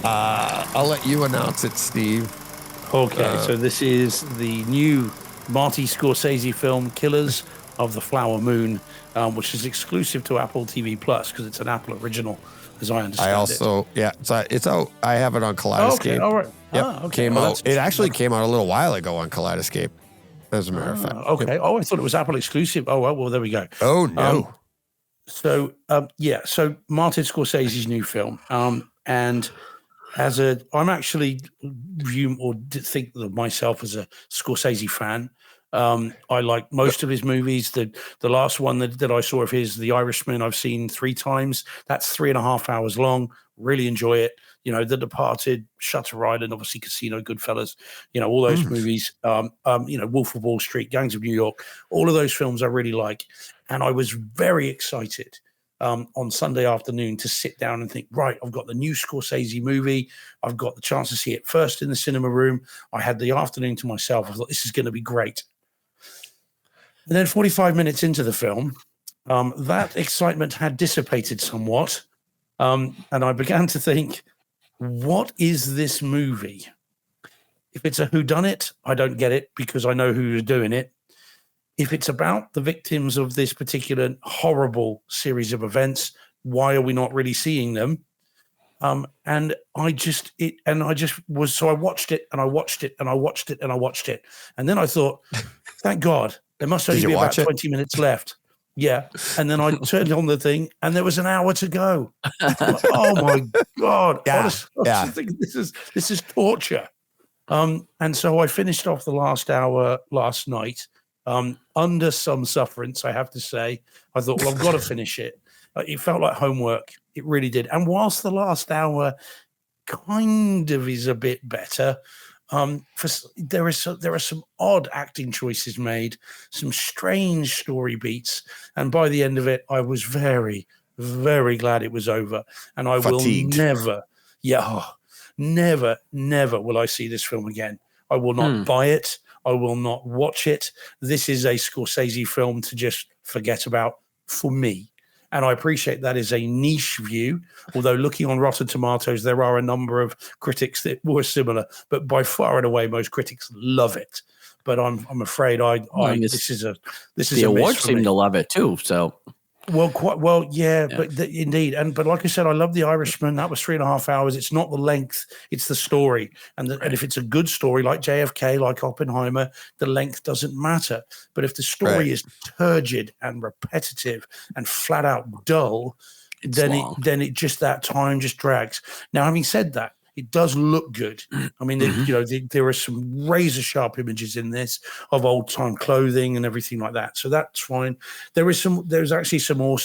I'll let you announce it, Steve. Okay, so this is the new Marty Scorsese film, Killers of the Flower Moon, which is exclusive to Apple TV Plus because it's an Apple original, as I understand I also, it's out. I have it on Kaleidescape. Okay, all right. Yep, Okay. came Well, out. It actually came out a little while ago on Kaleidescape, as a matter of fact. Okay. Yep. Oh, I thought it was Apple exclusive. Oh, well, there we go. Oh, no. So Martin Scorsese's new film, and I'm actually think of myself as a Scorsese fan. I like most of his movies. The last one that I saw of his, The Irishman, I've seen 3 times. That's 3.5 hours long. Really enjoy it. You know, The Departed, Shutter Island, obviously Casino, Goodfellas. You know, all those movies. You know, Wolf of Wall Street, Gangs of New York. All of those films I really like, and I was very excited on Sunday afternoon to sit down and think, right, I've got the new Scorsese movie. I've got the chance to see it first in the cinema room. I had the afternoon to myself. I thought, this is going to be great. And then 45 minutes into the film, that excitement had dissipated somewhat. And I began to think, what is this movie? If it's a whodunit, I don't get it because I know who's doing it. If it's about the victims of this particular horrible series of events, why are we not really seeing them? And I watched it and I watched it and I watched it and I watched it and I watched it. And then I thought, thank God, there must only be about 20 minutes left. Yeah. And then I turned on the thing and there was an hour to go. Oh my God. Yeah. I think this is torture. And so I finished off the last hour last night. Under some sufferance, I have to say. I thought, well, I've got to finish it. It felt like homework. It really did. And whilst the last hour kind of is a bit better, there are some odd acting choices made, some strange story beats, and by the end of it, I was very, very glad it was over. And I Fatigued. will never will I see this film again. I will not buy it. I will not watch it. This is a Scorsese film to just forget about for me. And I appreciate that is a niche view, although looking on Rotten Tomatoes, there are a number of critics that were similar, but by far and away, most critics love it. But I'm afraid this is the awards seem to love it too. So. Well, yeah. But indeed. But like I said, I love The Irishman. That was 3.5 hours. It's not the length, it's the story. And if it's a good story, like JFK, like Oppenheimer, the length doesn't matter. But if the story is turgid and repetitive and flat out dull, then it just, that time just drags. Now, having said that, it does look good. I mean, there are some razor sharp images in this of old time clothing and everything like that. So that's fine. There's actually some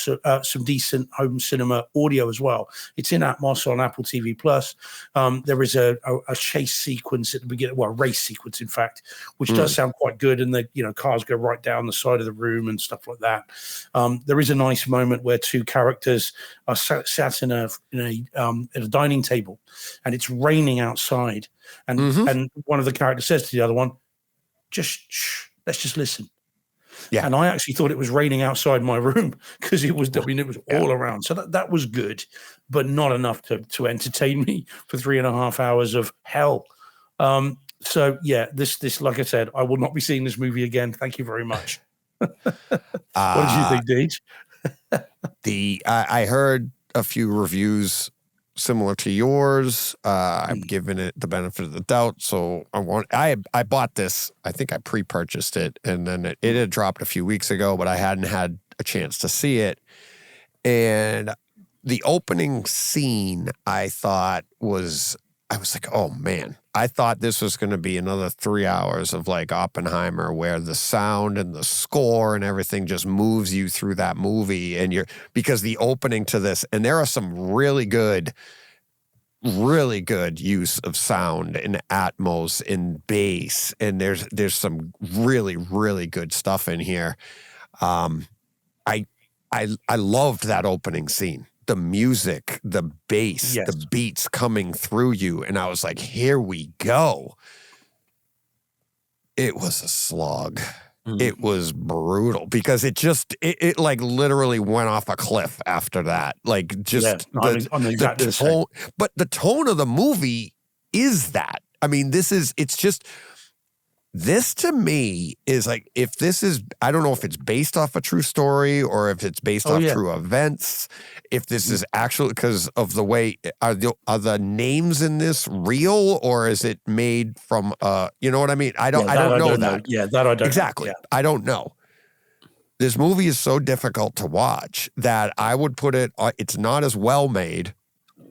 decent home cinema audio as well. It's in Atmos on Apple TV Plus. There is a chase sequence at the beginning, well, a race sequence, in fact, which does sound quite good. And the cars go right down the side of the room and stuff like that. There is a nice moment where 2 characters are sat in at a dining table, and it's raining outside, and one of the characters says to the other one, just shh, let's just listen. Yeah. And I actually thought it was raining outside my room because it was all around. So that was good, but not enough to entertain me for 3.5 hours of hell. So yeah, this like I said, I will not be seeing this movie again. Thank you very much. What did you think, Deej? I heard a few reviews similar to yours. I'm giving it the benefit of the doubt. So I bought this. I think I pre-purchased it, and then it had dropped a few weeks ago, but I hadn't had a chance to see it. And the opening scene, I was like, oh man, I thought this was going to be another 3 hours of like Oppenheimer, where the sound and the score and everything just moves you through that movie. And because the opening to this, and there are some really good use of sound and Atmos and bass. And there's some really, really good stuff in here. I loved that opening scene. The music, the bass, the beats coming through you. And I was like, here we go. It was a slog. it was brutal because it like literally went off a cliff after that. Like just exactly the tone, but the tone of the movie is that. I mean, this to me is like, if this is, I don't know if it's based off a true story or if it's based off true events, if this is actually because of the way, are the names in this real or is it made from, you know what I mean? I don't know that. Yeah, that I don't exactly. know. Yeah. I don't know. This movie is so difficult to watch that I would put it, it's not as well made,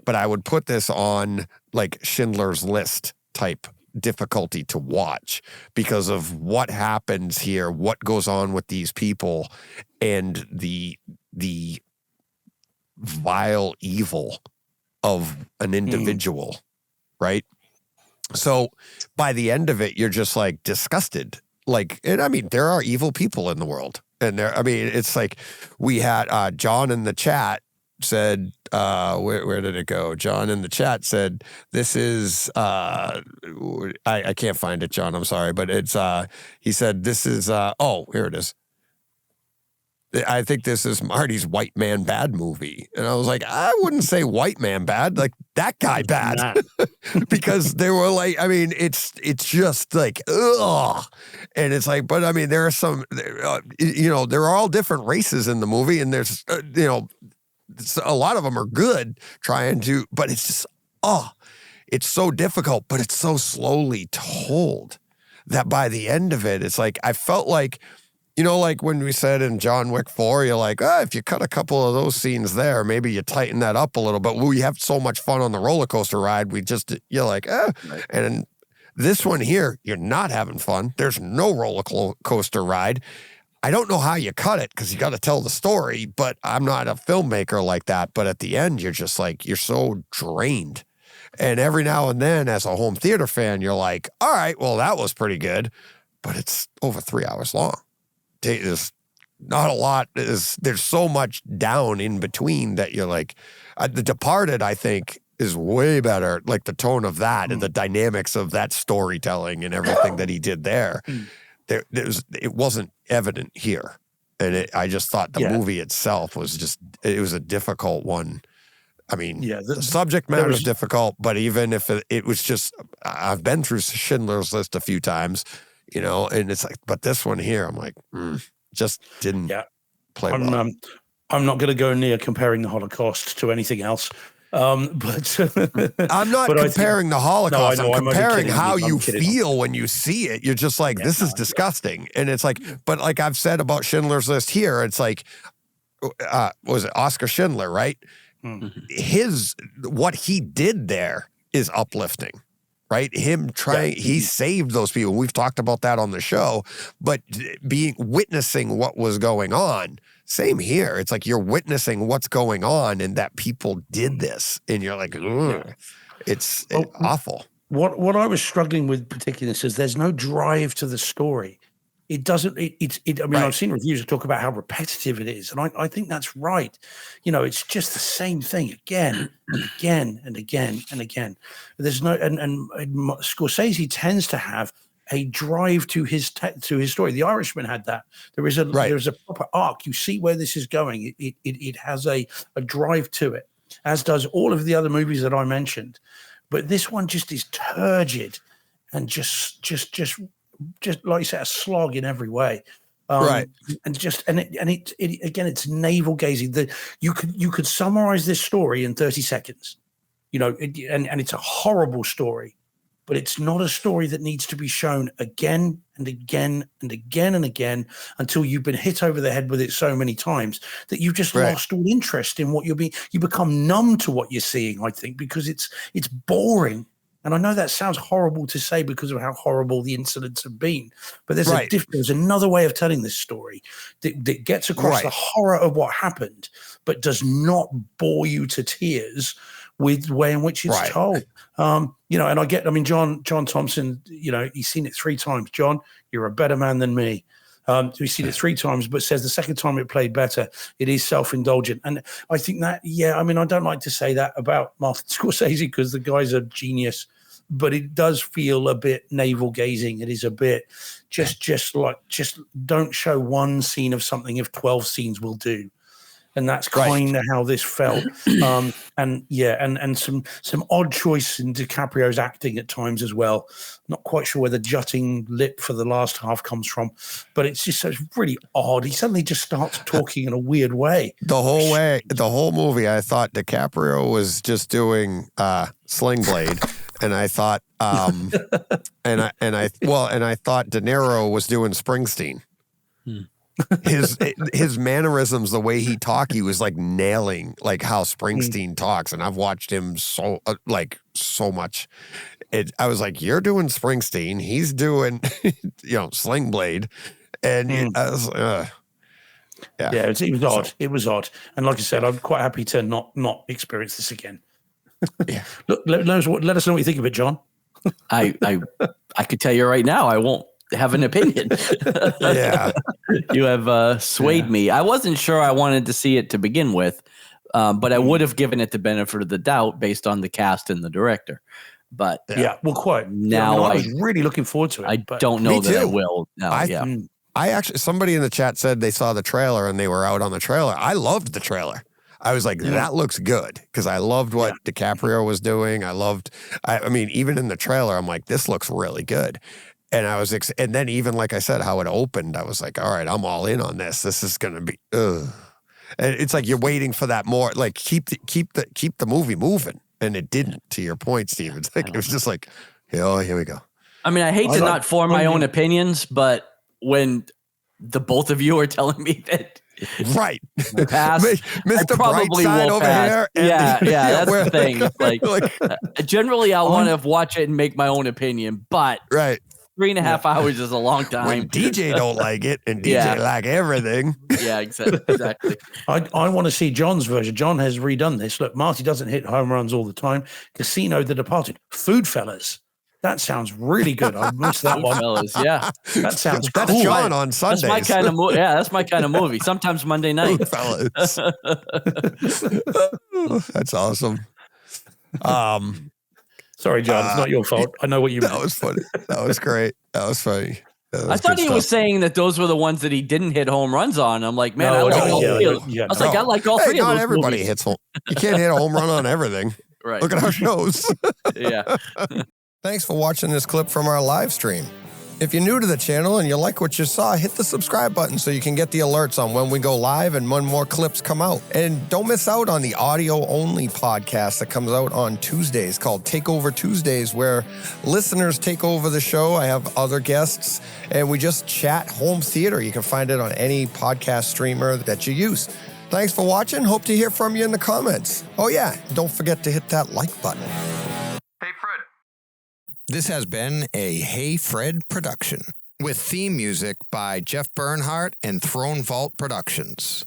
but I would put this on like Schindler's List type difficulty to watch because of what happens here, what goes on with these people, and the vile evil of an individual, right? So by the end of it, you're just like disgusted. Like, and I mean, there are evil people in the world. And there, I mean, it's like we had John in the chat said, where did it go? John in the chat said, this is, I can't find it, John, I'm sorry, but it's, he said, this is, oh, here it is. I think this is Marty's White Man Bad movie. And I was like, I wouldn't say White Man Bad, like that guy bad. Because they were like, I mean, it's just like, ugh. And it's like, but I mean, there are some, you know, there are all different races in the movie and there's, you know, a lot of them are good trying to, but it's just, it's so difficult, but it's so slowly told that by the end of it, it's like, I felt like, you know, like when we said in John Wick 4, you're like, if you cut a couple of those scenes there, maybe you tighten that up a little bit. We have so much fun on the roller coaster ride. You're like, Right. And this one here, you're not having fun. There's no roller coaster ride. I don't know how you cut it because you got to tell the story, but I'm not a filmmaker like that. But at the end, you're just like, you're so drained. And every now and then, as a home theater fan, you're like, all right, well, that was pretty good, but it's over 3 hours long. There's not a lot. There's so much down in between that you're like, The Departed, I think, is way better. Like the tone of that and the dynamics of that storytelling and everything that he did there. It wasn't evident here. And I just thought the movie itself was it was a difficult one. I mean, the subject matter is difficult, but even if it was just, I've been through Schindler's List a few times, you know, and it's like, but this one here, I'm like, just didn't play well. I'm not going to go near comparing the Holocaust to anything else. But I'm not comparing the Holocaust. I'm comparing how you feel when you see it. You're just like, this is disgusting. And it's like, but like I've said about Schindler's List here, it's like, was it Oscar Schindler, right? What he did there is uplifting. Right? He saved those people. We've talked about that on the show, but witnessing what was going on, same here. It's like you're witnessing what's going on and that people did this and you're like, it's awful. What I was struggling with particularly is there's no drive to the story. It doesn't, I mean, I've seen reviews that talk about how repetitive it is. And I think that's right. You know, it's just the same thing again and again and again and again. There's no, and Scorsese tends to have a drive to his story. The Irishman had that. There's a proper arc. You see where this is going. It has a drive to it, as does all of the other movies that I mentioned. But this one just is turgid and just like you said, a slog in every way. And it again, it's navel gazing. You could summarize this story in 30 seconds, you know, and it's a horrible story, but it's not a story that needs to be shown again and again and again and again until you've been hit over the head with it so many times that you've just lost all interest in what you become numb to what you're seeing, I think, because it's boring. And I know that sounds horrible to say because of how horrible the incidents have been, but there's another way of telling this story that gets across the horror of what happened, but does not bore you to tears with the way in which it's told. You know, and John Thompson, you know, he's seen it 3 times. John, you're a better man than me. We've seen it 3 times, but says the second time it played better. It is self-indulgent. And I think that, I mean, I don't like to say that about Martin Scorsese because the guy's a genius, but it does feel a bit navel gazing. It is a bit just don't show one scene of something if 12 scenes will do. And that's kind of how this felt. And some odd choice in DiCaprio's acting at times as well. Not quite sure where the jutting lip for the last half comes from, but it's really odd. He suddenly just starts talking in a weird way. The whole movie, I thought DiCaprio was just doing Sling Blade, and I thought, and I thought De Niro was doing Springsteen. His mannerisms, the way he talked, he was like nailing like how Springsteen talks, and I've watched him so much. I was like, you're doing Springsteen, he's doing Sling Blade, and I was it was odd. It was odd, and like I said, I'm quite happy to not experience this again. Yeah, look, let us know what you think of it, John. I could tell you right now, I won't have an opinion. Yeah, you have swayed me. I wasn't sure I wanted to see it to begin with, but I would have given it the benefit of the doubt based on the cast and the director. But quite. Now I was really looking forward to it. I don't know that I will. No, I actually, somebody in the chat said they saw the trailer and they were out on the trailer. I loved the trailer. I was like, that looks good, because I loved what DiCaprio was doing. I mean, even in the trailer, I'm like, this looks really good. And and then even like I said, how it opened, I was like, all right, I'm all in on this. This is going to be, And it's like you're waiting for that more, like keep the movie moving, and it didn't. To your point, Steve, it's like it was just like, oh, here we go. I mean, I hate to not form my own opinions, but when the both of you are telling me that. Right, pass. Mr. Brightside over here. That's the thing. Like, generally, I want to watch it and make my own opinion, but 3.5 hours is a long time. When DJ don't like it, and DJ like everything. Yeah, exactly. I want to see John's version. John has redone this. Look, Marty doesn't hit home runs all the time. Casino, The Departed, Foodfellas. That sounds really good. I missed that one. Fellas, yeah. That sounds cool. That's John on Sundays. That's my kind of movie. Yeah, that's my kind of movie. Sometimes Monday night. Fellas. That's awesome. Sorry, John. It's not your fault. I know what you meant. That was funny. That was great. That was funny. I thought he was saying that those were the ones that he didn't hit home runs on. I'm like, man, I like all three. I was like, I like all three of those. Not everybody movies. hits home. You can't hit a home run on everything. Right. Look at our shows. Yeah. Thanks for watching this clip from our live stream. If you're new to the channel and you like what you saw, hit the subscribe button so you can get the alerts on when we go live and when more clips come out. And don't miss out on the audio-only podcast that comes out on Tuesdays called Takeover Tuesdays, where listeners take over the show. I have other guests, and we just chat home theater. You can find it on any podcast streamer that you use. Thanks for watching. Hope to hear from you in the comments. Oh yeah, don't forget to hit that like button. Hey, Fred. This has been a Hey Fred production with theme music by Jeff Bernhardt and Throne Vault Productions.